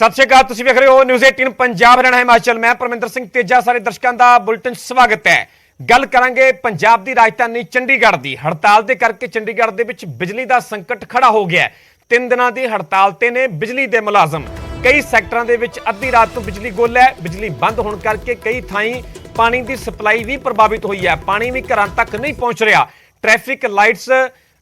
सत श्री अकाल, तुसीं वेख रहे हो न्यूज़ 18 पंजाब हरियाणा हिमाचल। मैं परमिंदर सिंह तेजा, सारे दर्शकों का बुलेटिन स्वागत है। गल करांगे पंजाब की राजधानी चंडीगढ़ की। हड़ताल के करके चंडीगढ़ दे विच बिजली का संकट खड़ा हो गया है। 3 दिनों की हड़ताल ते ने बिजली के मुलाजम। कई सैक्टरां दे विच अद्धी रात तो बिजली गुल है। बिजली बंद होने करके कई थाई पानी की सप्लाई भी प्रभावित हुई है। पानी भी घरां तक नहीं पहुंच रहा। ट्रैफिक लाइट्स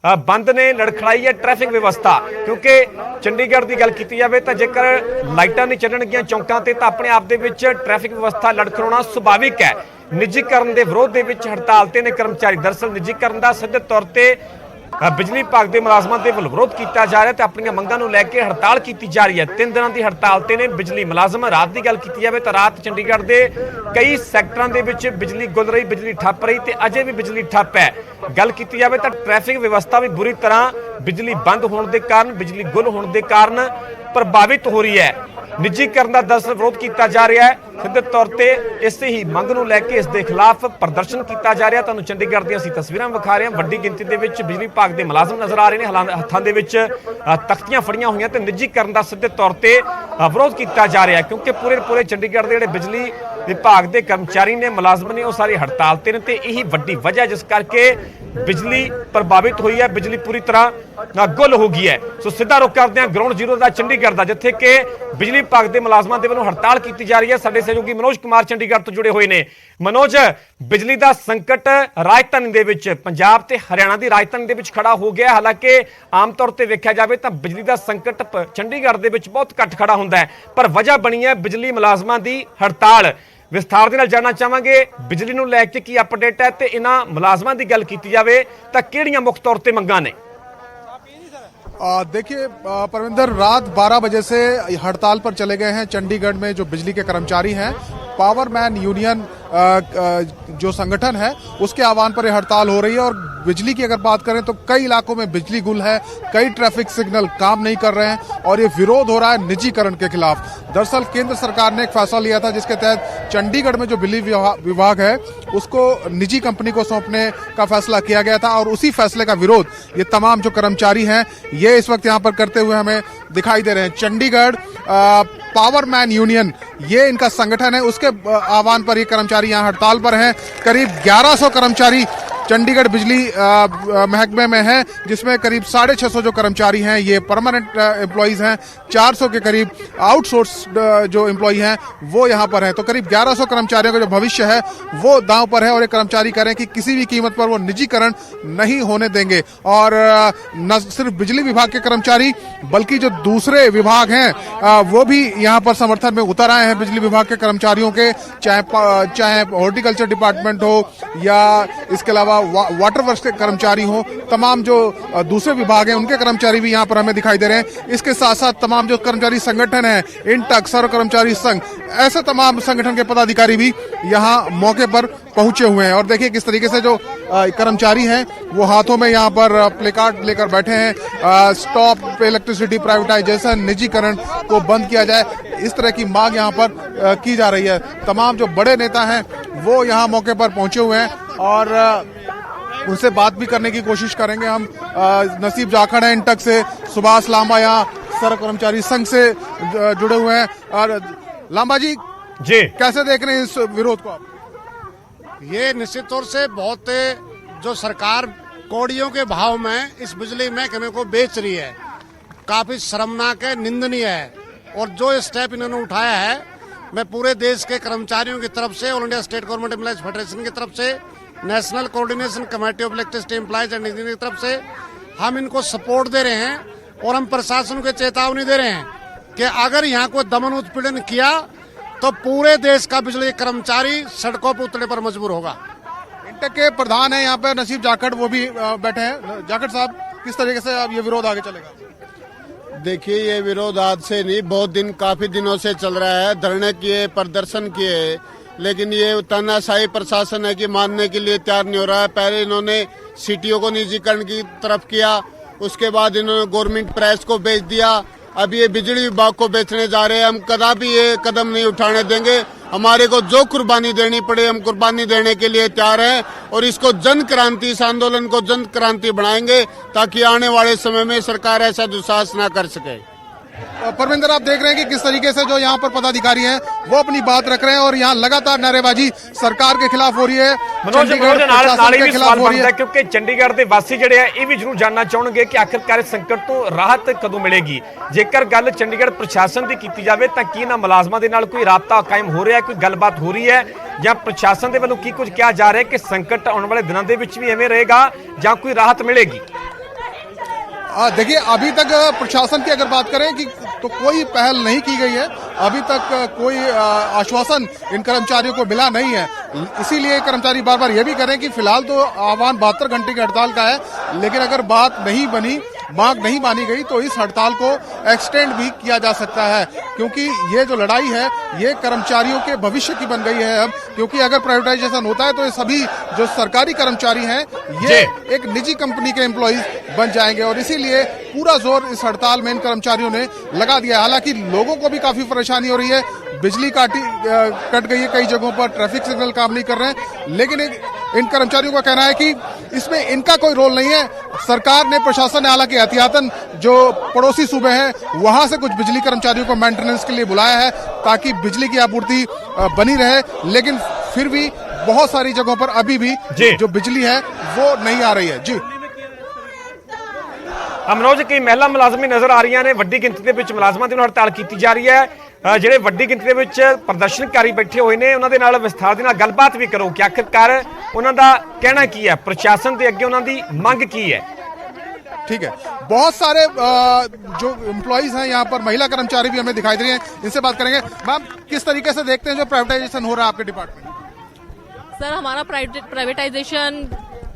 बंद ने, लड़खड़ाई है ट्रैफिक व्यवस्था। क्योंकि चंडीगढ़ की गल की जाए तो जेकर लाइटां नहीं चलणगियां चौंकां ते तां अपने आप दे विच ट्रैफिक व्यवस्था लड़खड़ाउणा सुभाविक है। निजीकरण के विरोध के विच हड़ताल ते ने कर्मचारी। दरअसल निजीकरण का सीधे तौर पर बिजली विभाग के मुलाजमां दे वल्लों विरोध किया जा रहा है तो अपनी मंगां नूं लैके हड़ताल की जा रही है। 3 दिनों की हड़ताल ते ने बिजली मुलाजम। रात की गल की जाए तो रात चंडीगढ़ के कई सैक्टरां दे विच बिजली गुल रही, बिजली ठप रही ते अजे भी बिजली ठप है। गल की जाए तो ट्रैफिक व्यवस्था भी बुरी तरह बिजली बंद होने के कारण, बिजली गुल होने के कारण प्रभावित हो रही है। निजीकरण का दरअसल विरोध किया जा रहा है। सीधे तौर पर इस ही मंग नूं लैके इस दे खिलाफ प्रदर्शन किया जा रहा है। तुहानूं चंडीगढ़ दी असीं तस्वीरां विखा रहे हैं। वड्डी गिनती दे विच बिजली विभाग के मुलाजम नजर आ रहे हैं। हत्थां दे विच तख्तियां फड़ियां हुई ते निजीकरण का सीधे तौर पर विरोध किया जा रहा है। क्योंकि पूरे चंडीगढ़ के जिहड़े बिजली विभाग के कर्मचारी ने, मुलाजम ने, वो सारे हड़ताल ते ने ते यही वड्डी वजह जिस करके बिजली प्रभावित हुई है। बिजली पूरी तरह गुल हो गई है। सो सीधा रुख करते हैं ग्राउंड जीरो का चंडीगढ़ का, जिथे कि बिजली विभाग के मुलाजमां दे वल्लों हड़ताल की जा रही है। साडे सहयोगी मनोज कुमार चंडीगढ़ तो जुड़े हुए ने। मनोज, बिजली का संकट राजधानी दे विच, पंजाब ते हरियाणा की राजधानी दे विच खड़ा हो गया। हालांकि आम तौर पर वेख्या जाए तो बिजली का संकट चंडीगढ़ दे विच बहुत घट खड़ा होंदा है, पर वजह बनी है बिजली मुलाजमां की हड़ताल। विस्तार दे नाल जानना चाहांगे बिजली नूं लैके की अपडेट है ते इन्हां मुलाजमां दी गल कीती जावे तां किहड़ियां मुख तौर ते मंगां ने? देखिए परविंदर, रात 12 बजे से हड़ताल पर चले गए हैं चंडीगढ़ में जो बिजली के कर्मचारी हैं। पावरमैन यूनियन जो संगठन है उसके आह्वान पर यह हड़ताल हो रही है। और बिजली की अगर बात करें तो कई इलाकों में बिजली गुल है, कई ट्रैफिक सिग्नल काम नहीं कर रहे हैं और ये विरोध हो रहा है निजीकरण के खिलाफ। दरअसल केंद्र सरकार ने एक फैसला लिया था जिसके तहत चंडीगढ़ में जो बिजली विभाग है उसको निजी कंपनी को सौंपने का फैसला किया गया था। और उसी फैसले का विरोध ये तमाम जो कर्मचारी हैं ये इस वक्त यहाँ पर करते हुए हमें दिखाई दे रहे हैं। चंडीगढ़ पावरमैन यूनियन ये इनका संगठन है, उसके आह्वान पर ये कर्मचारी यहाँ हड़ताल पर हैं। करीब 1100 कर्मचारी चंडीगढ़ बिजली महकमे में है, जिसमें करीब 650 जो कर्मचारी हैं ये परमानेंट एम्प्लॉइज हैं। 400 के करीब आउटसोर्स जो एम्प्लॉई हैं वो यहाँ पर हैं। तो करीब 1100 कर्मचारियों का जो भविष्य है वो दांव पर है। और ये कर्मचारी कह रहे हैं कि किसी भी कीमत पर वो निजीकरण नहीं होने देंगे। और न सिर्फ बिजली विभाग के कर्मचारी बल्कि जो दूसरे विभाग हैं वो भी यहाँ पर समर्थन में उतर आए हैं बिजली विभाग के कर्मचारियों के, चाहे हॉर्टिकल्चर डिपार्टमेंट हो या इसके अलावा वाटर वर्क्स के कर्मचारी हो। तमाम जो दूसरे विभाग हैं उनके कर्मचारी भी यहाँ पर हमें दिखाई दे रहे हैं। इसके साथ साथ तमाम जो कर्मचारी संगठन है, इंटक, सर्व कर्मचारी संघ, ऐसे तमाम संगठन के पदाधिकारी भी यहाँ मौके पर पहुंचे हुए हैं। और देखिए किस तरीके से जो कर्मचारी हैं वो हाथों में यहाँ पर प्लेकार्ड लेकर बैठे हैं। स्टॉप इलेक्ट्रिसिटी प्राइवेटाइजेशन, निजीकरण को बंद किया जाए, इस तरह की मांग यहाँ पर की जा रही है। तमाम जो बड़े नेता हैं वो यहाँ मौके पर पहुंचे हुए हैं और उनसे बात भी करने की कोशिश करेंगे हम। नसीब जाखड़ है इंटक से, सुभाष लांबा यहाँ सर्व कर्मचारी संघ से जुड़े हुए हैं। और लांबा जी कैसे देख रहे हैं इस विरोध को आप? ये निश्चित तौर से बहुत, जो सरकार कौड़ियों के भाव में इस बिजली महकमे को बेच रही है, काफी शर्मनाक है, निंदनीय है। और जो स्टेप इन्होंने उठाया है, मैं पूरे देश के कर्मचारियों की तरफ से, all India state government employees federation की तरफ से, national coordination committee of electricity employees and engineer की तरफ से हम इनको सपोर्ट दे रहे हैं। और हम प्रशासन को चेतावनी दे रहे हैं कि अगर यहाँ कोई दमन उत्पीड़न किया तो पूरे देश का बिजली कर्मचारी सड़कों पर उतरने पर मजबूर होगा। इंटक के प्रधान है यहाँ पे नसीब जाखड़, वो भी बैठे हैं। जाखड़ साहब, किस तरीके से अब ये विरोध आगे चलेगा? देखिए, ये विरोध आज से नहीं, बहुत दिन, काफी दिनों से चल रहा है। धरने किए, प्रदर्शन किए, लेकिन ये तानाशाही प्रशासन है कि मानने के लिए तैयार नहीं हो रहा है। पहले इन्होंने सीटीओ को निजीकरण की तरफ किया, उसके बाद इन्होंने गवर्नमेंट प्रेस को बेच दिया, अब ये बिजली विभाग को बेचने जा रहे हैं। हम कदापि ये कदम नहीं उठाने देंगे। हमारे को जो कुर्बानी देनी पड़े हम कुर्बानी देने के लिए तैयार हैं और इसको जन क्रांति, इस आंदोलन को जन क्रांति बनाएंगे ताकि आने वाले समय में सरकार ऐसा दुस्साहस ना कर सके। परमिंदर, आप देख रहे हैं कि किस तरीके से जो यहाँ पर पदाधिकारी हैं वो अपनी बात रख रहे हैं और यहाँ लगातार नारेबाजी सरकार के खिलाफ हो रही है, ਚੰਡੀਗੜ੍ਹ ਵੀ ਸਵਾਲ ਬਣਦਾ ਹੈ ਕਿਉਂਕਿ ਚੰਡੀਗੜ੍ਹ ਦੇ ਵਾਸੀ ਜਿਹੜੇ ਆ ਇਹ ਵੀ ਜ਼ਰੂਰ ਜਾਣਨਾ ਚਾਹਣਗੇ ਕਿ ਆਖਿਰਕਾਰ ਇਸ ਸੰਕਟ ਤੋਂ ਰਾਹਤ ਕਦੋਂ ਮਿਲੇਗੀ। ਜੇਕਰ ਗੱਲ ਚੰਡੀਗੜ੍ਹ ਪ੍ਰਸ਼ਾਸਨ ਦੀ ਕੀਤੀ ਜਾਵੇ ਤਾਂ ਕੀ ਨਾ ਮੁਲਾਜ਼ਮਾਂ ਦੇ ਨਾਲ ਕੋਈ ਰਾਬਤਾ ਕਾਇਮ ਹੋ ਰਿਹਾ, ਕੋਈ ਗੱਲਬਾਤ ਹੋ ਰਹੀ ਹੈ ਜਾਂ ਪ੍ਰਸ਼ਾਸਨ ਦੇ ਵੱਲੋਂ ਕੀ ਕੁਝ ਕਿਹਾ ਜਾ ਰਿਹਾ ਕਿ ਸੰਕਟ ਆਉਣ ਵਾਲੇ ਦਿਨਾਂ ਦੇ ਵਿੱਚ ਵੀ ਐਵੇਂ ਰਹੇਗਾ ਜਾਂ ਕੋਈ ਰਾਹਤ मिलेगी? देखिए, अभी तक प्रशासन की अगर बात करें कि तो कोई पहल नहीं की गई है, अभी तक कोई आश्वासन इन कर्मचारियों को मिला नहीं है। इसीलिए कर्मचारी बार बार ये भी कह रहे हैं कि फिलहाल तो आह्वान 72 घंटे की हड़ताल का है, लेकिन अगर बात नहीं बनी, मांग नहीं मानी गई तो इस हड़ताल को एक्सटेंड भी किया जा सकता है, क्योंकि ये जो लड़ाई है ये कर्मचारियों के भविष्य की बन गई है अब, क्योंकि अगर प्राइवेटाइजेशन होता है तो ये सभी जो सरकारी कर्मचारी हैं ये एक निजी कंपनी के एम्प्लॉइज बन जाएंगे और इसीलिए पूरा जोर इस हड़ताल में इन कर्मचारियों ने लगा दिया है। हालांकि लोगों को भी काफी परेशानी हो रही है, बिजली कट गई है कई जगहों पर, ट्रैफिक सिग्नल काम नहीं कर रहे हैं, लेकिन इन कर्मचारियों का कहना है कि इसमें इनका कोई रोल नहीं है। सरकार ने, प्रशासन ने हालांकि एहतियातन जो पड़ोसी सूबे हैं वहां से कुछ बिजली कर्मचारियों को मेंटेनेंस के लिए बुलाया है ताकि बिजली की आपूर्ति बनी रहे, लेकिन फिर भी बहुत सारी जगहों पर अभी भी जो बिजली है वो नहीं आ रही है। जी मनोज, कई महिला मुलाजमी नजर आ रही ने, ਵੱਡੀ ਗਿਣਤੀ ਦੇ ਵਿੱਚ ਮੁਲਾਜ਼ਮਾਂ ਦੀ ਹੜਤਾਲ ਕੀਤੀ ਜਾ ਰਹੀ ਹੈ। ਜਿਹੜੇ ਵੱਡੀ ਗਿਣਤੀ ਦੇ ਵਿੱਚ ਪ੍ਰਦਰਸ਼ਨਕਾਰੀ ਬੈਠੇ ਹੋਏ ਨੇ ਉਹਨਾਂ ਦੇ ਨਾਲ ਵਿਸਥਾਰ ਦੇ ਨਾਲ ਗੱਲਬਾਤ ਵੀ ਕਰੋ ਕਿ ਆਖਿਰਕਾਰ ਉਹਨਾਂ ਦਾ ਕਹਿਣਾ ਕੀ ਹੈ, ਪ੍ਰਸ਼ਾਸਨ ਦੇ ਅੱਗੇ ਉਹਨਾਂ ਦੀ ਮੰਗ ਕੀ है। ठीक है, बहुत सारे जो एम्प्लॉइज हैं यहाँ पर, महिला कर्मचारी भी हमें दिखाई दे रही हैं, इनसे बात करेंगे। मैम, किस तरीके से देखते हैं जो प्राइवेटाइजेशन हो रहा है आपके डिपार्टमेंट? सर, हमारा प्राइवेटाइजेशन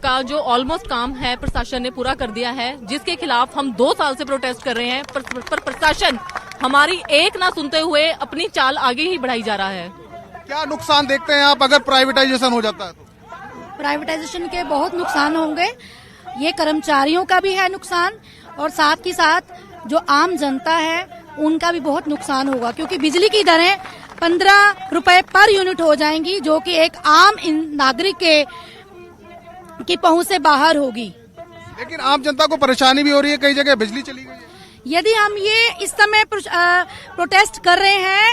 का जो ऑलमोस्ट काम है प्रशासन ने पूरा कर दिया है, जिसके खिलाफ हम 2 साल से प्रोटेस्ट कर रहे हैं, पर प्रशासन हमारी एक ना सुनते हुए अपनी चाल आगे ही बढ़ाई जा रहा है। क्या नुकसान देखते हैं आप अगर प्राइवेटाइजेशन हो जाता है तो? प्राइवेटाइजेशन के बहुत नुकसान होंगे, ये कर्मचारियों का भी है नुकसान और साथ ही साथ जो आम जनता है उनका भी बहुत नुकसान होगा, क्योंकि बिजली की दरें 15 रुपए पर यूनिट हो जाएंगी, जो कि एक आम नागरिक की पहुंच से बाहर होगी। लेकिन आम जनता को परेशानी भी हो रही है, कई जगह बिजली चली गई है। यदि हम ये इस समय प्रोटेस्ट कर रहे हैं,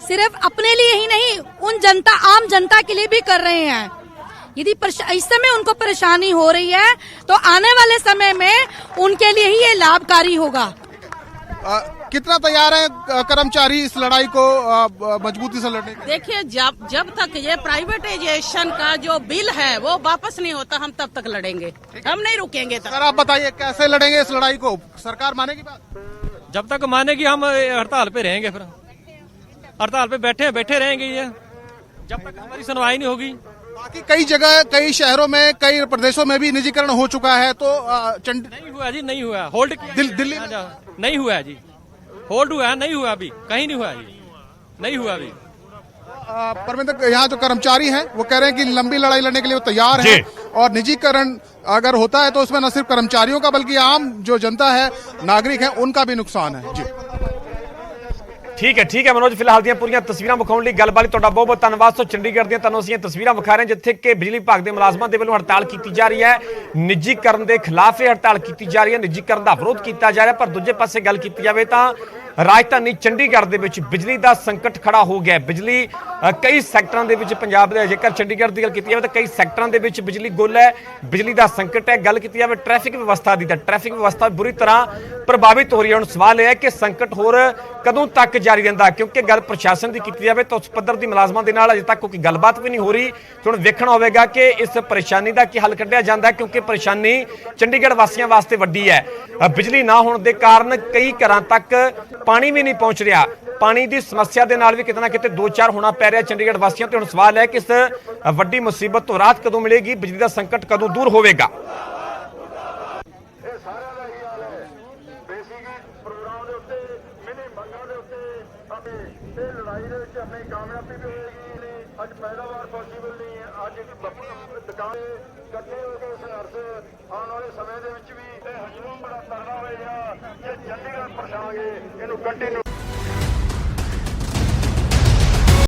सिर्फ अपने लिए ही नहीं, उन आम जनता के लिए भी कर रहे हैं। यदि इस समय उनको परेशानी हो रही है तो आने वाले समय में उनके लिए ही ये लाभकारी होगा। कितना तैयार है कर्मचारी इस लड़ाई को मजबूती से लड़ने के? देखिए, जब तक ये प्राइवेटाइजेशन का जो बिल है वो वापस नहीं होता, हम तब तक लड़ेंगे, हम नहीं रुकेंगे तब। सर, आप बताइए कैसे लड़ेंगे इस लड़ाई को? सरकार मानेगी बात? जब तक मानेगी हम हड़ताल पे रहेंगे, फिर हड़ताल पे बैठे रहेंगे ये, जब तक हमारी सुनवाई नहीं होगी। बाकी कई जगह, कई शहरों में, कई प्रदेशों में भी निजीकरण हो चुका है, तो नहीं हुआ जी, नहीं हुआ। होल्ड दिल्ली में नहीं हुआ है जी, होल्ड हुआ है, नहीं हुआ अभी, कहीं नहीं हुआ जी, नहीं हुआ अभी। परमिंदर, यहाँ जो कर्मचारी हैं वो कह रहे हैं कि लंबी लड़ाई लड़ने के लिए वो तैयार है और निजीकरण अगर होता है तो उसमें न सिर्फ कर्मचारियों का बल्कि आम जो जनता है, नागरिक है, उनका भी नुकसान है। जी ठीक है मनोज, फिलहाल ਦੀਆਂ ਪੂਰੀਆਂ ਤਸਵੀਰਾਂ ਵਿਖਾਉਣ ਲਈ ਗੱਲਬਾਤ ਤੁਹਾਡਾ ਬਹੁਤ ਬਹੁਤ ਧੰਨਵਾਦ। ਸੋ ਚੰਡੀਗੜ੍ਹ ਦੀਆਂ ਤੁਹਾਨੂੰ ਅਸੀਂ ਤਸਵੀਰਾਂ ਵਿਖਾ ਰਹੇ ਹਾਂ ਜਿੱਥੇ ਕਿ ਬਿਜਲੀ ਵਿਭਾਗ ਦੇ ਮੁਲਾਜ਼ਮਾਂ ਦੇ ਵੱਲੋਂ ਹੜਤਾਲ ਕੀਤੀ ਜਾ ਰਹੀ ਹੈ, ਨਿੱਜੀਕਰਨ ਦੇ ਖਿਲਾਫ ਇਹ ਹੜਤਾਲ ਕੀਤੀ ਜਾ ਰਹੀ ਹੈ, ਨਿੱਜੀਕਰਨ ਦਾ ਵਿਰੋਧ ਕੀਤਾ ਜਾ ਰਿਹਾ। ਪਰ ਦੂਜੇ ਪਾਸੇ ਗੱਲ ਕੀਤੀ ਜਾਵੇ ਤਾਂ ਰਾਜਧਾਨੀ ਚੰਡੀਗੜ੍ਹ ਦੇ ਵਿੱਚ ਬਿਜਲੀ ਦਾ ਸੰਕਟ ਖੜਾ ਹੋ ਗਿਆ। ਬਿਜਲੀ ਕਈ ਸੈਕਟਰਾਂ ਦੇ ਵਿੱਚ ਪੰਜਾਬ ਦੇ, ਜੇਕਰ ਚੰਡੀਗੜ੍ਹ ਦੀ ਗੱਲ ਕੀਤੀ ਜਾਵੇ ਤਾਂ ਕਈ ਸੈਕਟਰਾਂ ਦੇ ਵਿੱਚ ਬਿਜਲੀ ਗੁੱਲ ਹੈ, ਬਿਜਲੀ ਦਾ ਸੰਕਟ ਹੈ। ਗੱਲ ਕੀਤੀ ਜਾਵੇ ਟ੍ਰੈਫਿਕ ਵਿਵਸਥਾ ਦੀ ਤਾਂ ਟ੍ਰੈਫਿਕ ਵਿਵਸਥਾ ਬੁਰੀ ਤਰ੍ਹਾਂ ਪ੍ਰਭਾਵਿਤ ਹੋ ਰਹੀ ਹੈ। ਹੁਣ ਸਵਾਲ ਇਹ ਹੈ ਕਿ ਸੰਕਟ ਹੋਰ ਕਦੋਂ ਤੱਕ ਜਾਰੀ ਰਹਿੰਦਾ, ਕਿਉਂਕਿ ਗੱਲ ਪ੍ਰਸ਼ਾਸਨ ਦੀ ਕੀਤੀ ਜਾਵੇ ਤਾਂ ਉਸ ਪੱਧਰ ਦੀ ਮੁਲਾਜ਼ਮਾਂ ਦੇ ਨਾਲ ਅਜੇ ਤੱਕ ਕੋਈ ਗੱਲਬਾਤ ਵੀ ਨਹੀਂ ਹੋ ਰਹੀ। ਹੁਣ ਵੇਖਣਾ ਹੋਵੇਗਾ ਕਿ ਇਸ ਪਰੇਸ਼ਾਨੀ ਦਾ ਕੀ ਹੱਲ ਕੱਢਿਆ ਜਾਂਦਾ, ਕਿਉਂਕਿ ਪਰੇਸ਼ਾਨੀ ਚੰਡੀਗੜ੍ਹ ਵਾਸੀਆਂ ਵਾਸਤੇ ਵੱਡੀ ਹੈ। ਬਿਜਲੀ ਨਾ ਹੋਣ ਦੇ ਕਾਰਨ ਕਈ ਘਰਾਂ ਤੱਕ ਪਾਣੀ ਵੀ ਨਹੀਂ ਪਹੁੰਚ ਰਿਹਾ। ਪਾਣੀ ਦੀ ਸਮੱਸਿਆ ਦੇ ਨਾਲ ਵੀ ਕਿਤੇ ਨਾ ਕਿਤੇ 2-4 ਹੋਣਾ ਪੈ ਰਿਹਾ ਚੰਡੀਗੜ੍ਹ ਵਾਸੀਆਂ ਤੇ। ਹੁਣ ਸਵਾਲ ਹੈ ਕਿ ਇਸ ਵੱਡੀ ਮੁਸੀਬਤ ਤੋਂ ਰਾਹਤ ਕਦੋਂ ਮਿਲੇਗੀ, ਬਿਜਲੀ ਦਾ ਸੰਕਟ ਕਦੋਂ ਦੂਰ ਹੋਵੇਗਾ। ਅੱਜ ਪੈਦਾਵਾਰ ਪੋਸੀਬਲ ਨਹੀਂ ਹੈ, ਅੱਜ ਦੁਕਾਨ ਇਕੱਠੇ ਹੋ ਕੇ ਸੰਘਰਸ਼ ਆਉਣ ਵਾਲੇ ਸਮੇਂ ਦੇ ਵਿੱਚ ਵੀ ਹਜੂਮ ਬੜਾ ਤਗੜਾ ਹੋਏਗਾ। ਜੇ ਚੰਡੀਗੜ੍ਹ ਪਰਛਾਂਗੇ ਇਹਨੂੰ ਕੰਟੀਨਿਊ